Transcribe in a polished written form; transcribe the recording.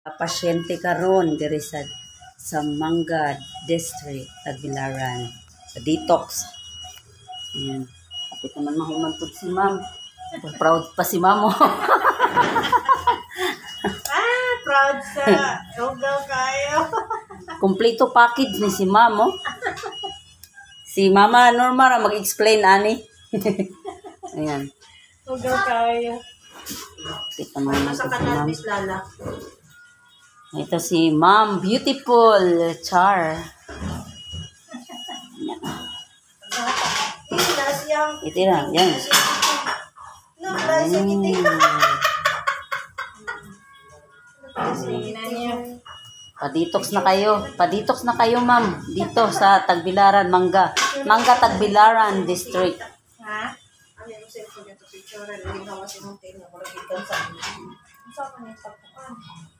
Pasyente karon diri sa Manga District, Tagbilaran, sa detox. Ayan. Kapit naman mahuman po si ma'am. Proud pa si ma'am. Proud sa Ugaw kayo. Kompleto package ni si ma'am. Si Mama Norma ra mag-explain ani. Ayan. Ugaw kayo. Kita mo na Sa si kanal ma'am. Bislala. Ito si Ma'am Beautiful Char. Ito na, yan. Paditox na kayo. Paditox na kayo, ma'am. Dito sa Tagbilaran, Manga Tagbilaran District. Ha? Ano yung cellphone ito? Picture. Hindi ka kasi mong tingnan. Wala kita sa akin. Saan ka niya?